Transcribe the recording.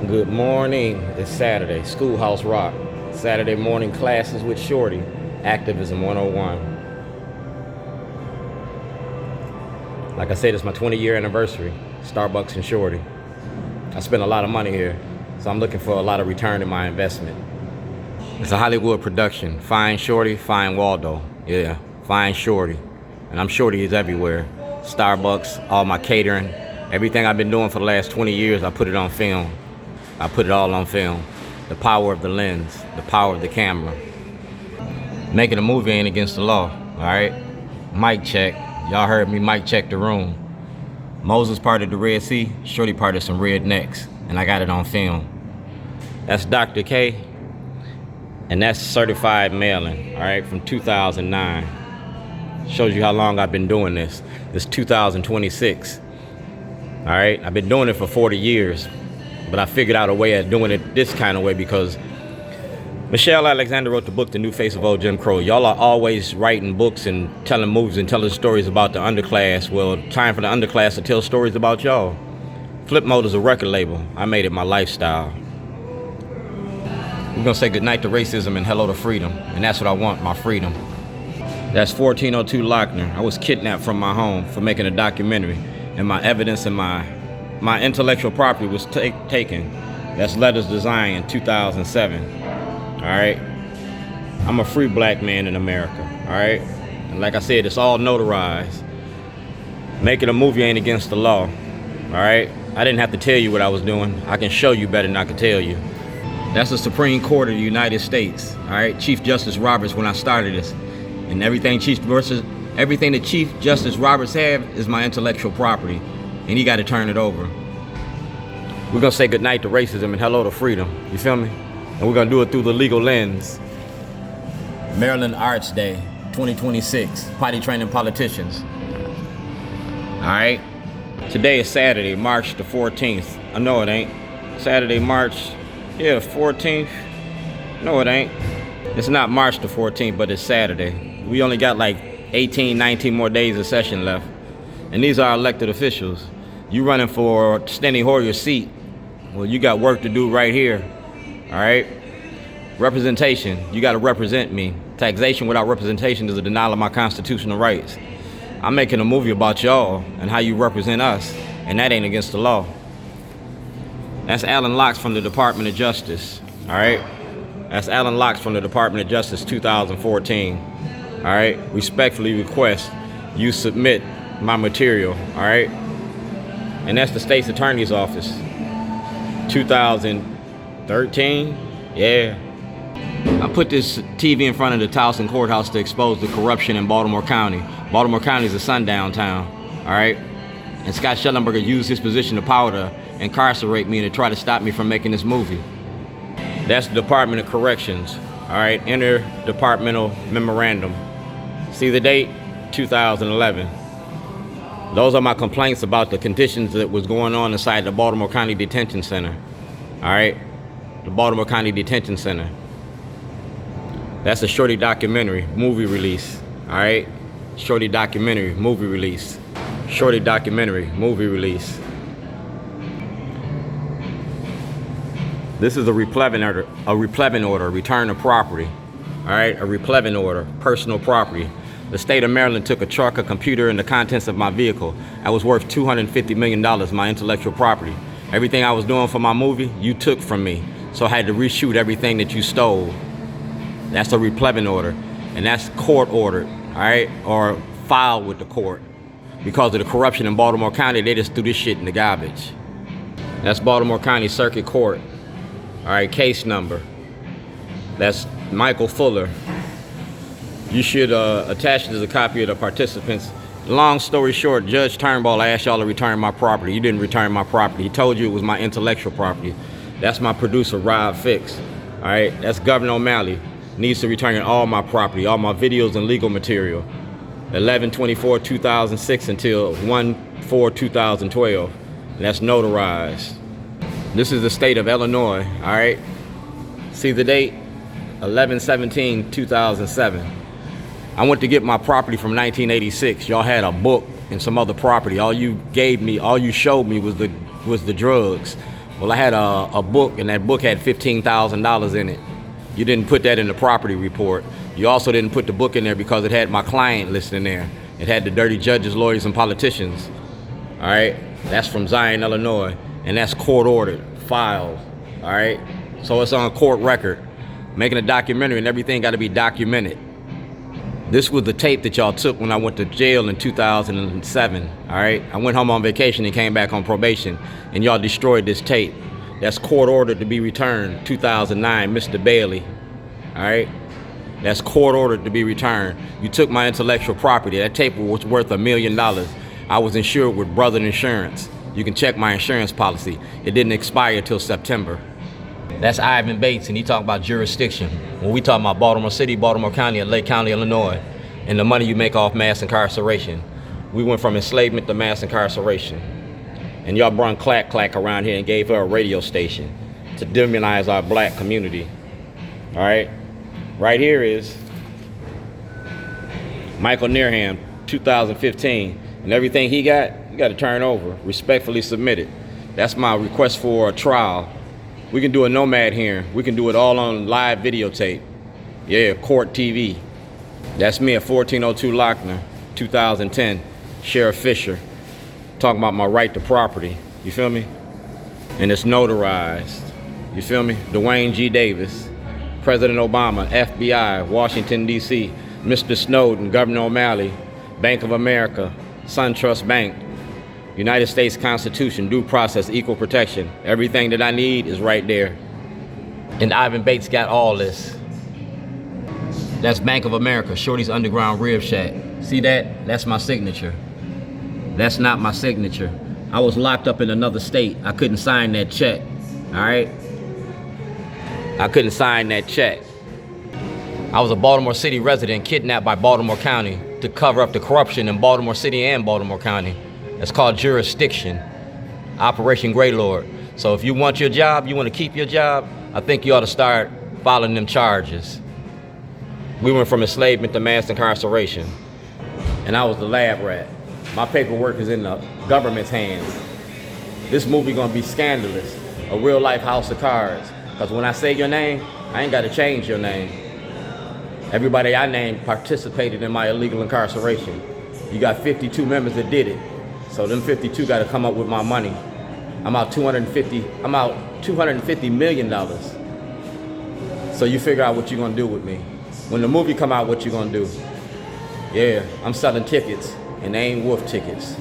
Good morning. It's Saturday. Schoolhouse Rock. Saturday morning classes with Shorty. Activism 101. Like I said, it's my 20-year anniversary. Starbucks and Shorty. I spent a lot of money here, so I'm looking for a lot of return in my investment. It's a Hollywood production. Find Shorty, find Waldo. Yeah, find Shorty. And I'm Shorty is everywhere. Starbucks, all my catering. Everything I've been doing for the last 20 years, I put it on film. I put it all on film. The power of the lens, the power of the camera. Making a movie ain't against the law, all right? Mic check. Y'all heard me mic check the room. Moses parted the Red Sea, Shorty parted some rednecks, and I got it on film. That's Dr. K, and that's certified mailing, all right, from 2009. Shows you how long I've been doing this. It's 2026, all right? I've been doing it for 40 years. But I figured out a way of doing it this kind of way because Michelle Alexander wrote the book, The New Face of Old Jim Crow. Y'all are always writing books and telling movies and telling stories about the underclass. Well, time for the underclass to tell stories about y'all. Flip Mode is a record label. I made it my lifestyle. We're gonna say goodnight to racism and hello to freedom. And that's what I want, my freedom. That's 1402 Lochner. I was kidnapped from my home for making a documentary. And my evidence and my intellectual property was taken. That's Letters Design in 2007. All right. I'm a free black man in America. All right. And like I said, it's all notarized. Making a movie ain't against the law. All right. I didn't have to tell you what I was doing. I can show you better than I can tell you. That's the Supreme Court of the United States. All right. Chief Justice Roberts when I started this, and everything that Chief Justice Roberts have is my intellectual property. And he got to turn it over. We're gonna say goodnight to racism and hello to freedom. You feel me? And we're gonna do it through the legal lens. Maryland Arts Day, 2026. Potty training politicians. All right. Today is Saturday, March the 14th. I know it ain't. Saturday, March, 14th. No, it ain't. It's not March the 14th, but it's Saturday. We only got like 18, 19 more days of session left. And these are elected officials. You running for Steny Hoyer's seat. Well, you got work to do right here, all right? Representation, you gotta represent me. Taxation without representation is a denial of my constitutional rights. I'm making a movie about y'all and how you represent us, and that ain't against the law. That's Alan Locks from the Department of Justice, all right? That's Alan Locks from the Department of Justice, 2014, all right? Respectfully request you submit my material, all right? And that's the state's attorney's office, 2013, yeah. I put this TV in front of the Towson courthouse to expose the corruption in Baltimore County. Baltimore County is a sundown town, all right? And Scott Schellenberger used his position of power to incarcerate me and to try to stop me from making this movie. That's the Department of Corrections, all right? Interdepartmental memorandum. See the date? 2011. Those are my complaints about the conditions that was going on inside the Baltimore County Detention Center. All right? The Baltimore County Detention Center. That's a Shorty documentary, movie release. All right? Shorty documentary, movie release. Shorty documentary, movie release. This is a replevin order, return of property. All right? A replevin order, personal property. The state of Maryland took a truck, a computer, and the contents of my vehicle. I was worth $250 million, my intellectual property. Everything I was doing for my movie, you took from me. So I had to reshoot everything that you stole. That's a replevin order. And that's court ordered, all right? Or filed with the court. Because of the corruption in Baltimore County, they just threw this shit in the garbage. That's Baltimore County Circuit Court. All right, case number. That's Michael Fuller. You should attach it as a copy of the participants. Long story short, Judge Turnbull asked y'all to return my property. You didn't return my property. He told you it was my intellectual property. That's my producer, Rob Fix. All right, that's Governor O'Malley. Needs to return all my property, all my videos and legal material. 11/24/2006 until 1/4/2012. That's notarized. This is the state of Illinois, all right? See the date? 11/17/2007. I went to get my property from 1986. Y'all had a book and some other property. All you gave me, all you showed me was the drugs. Well, I had a book, and that book had $15,000 in it. You didn't put that in the property report. You also didn't put the book in there because it had my client listed in there. It had the dirty judges, lawyers, and politicians. All right? That's from Zion, Illinois. And that's court-ordered, filed. All right? So it's on court record. Making a documentary, and everything got to be documented. This was the tape that y'all took when I went to jail in 2007, all right? I went home on vacation and came back on probation, and y'all destroyed this tape. That's court ordered to be returned, 2009, Mr. Bailey, all right? That's court ordered to be returned. You took my intellectual property. That tape was worth $1 million. I was insured with Brother Insurance. You can check my insurance policy. It didn't expire till September. That's Ivan Bates, and he talking about jurisdiction. When we talk about Baltimore City, Baltimore County, and Lake County, Illinois, and the money you make off mass incarceration. We went from enslavement to mass incarceration. And y'all brung Clack Clack around here and gave her a radio station to demonize our black community. All right? Right here is Michael Nearham, 2015. And everything he got, you got to turn over. Respectfully submitted. That's my request for a trial. We can do a nomad hearing. We can do it all on live videotape. Yeah, court TV. That's me at 1402 Lochner, 2010. Sheriff Fisher. Talking about my right to property. You feel me? And it's notarized. You feel me? Dwayne G. Davis. President Obama, FBI, Washington, D.C. Mr. Snowden, Governor O'Malley, Bank of America, SunTrust Bank, United States Constitution, due process, equal protection. Everything that I need is right there. And Ivan Bates got all this. That's Bank of America, Shorty's Underground Rib Shack. See that? That's my signature. That's not my signature. I was locked up in another state. I couldn't sign that check, all right? I couldn't sign that check. I was a Baltimore City resident kidnapped by Baltimore County to cover up the corruption in Baltimore City and Baltimore County. It's called jurisdiction, Operation Greylord. So if you want your job, you want to keep your job, I think you ought to start following them charges. We went from enslavement to mass incarceration, and I was the lab rat. My paperwork is in the government's hands. This movie gonna be scandalous, a real life house of cards. Because when I say your name, I ain't gotta change your name. Everybody I named participated in my illegal incarceration. You got 52 members that did it. So them 52 gotta come up with my money. I'm out $250 million. So you figure out what you're gonna do with me. When the movie come out, what you gonna do? Yeah, I'm selling tickets, and they ain't wolf tickets.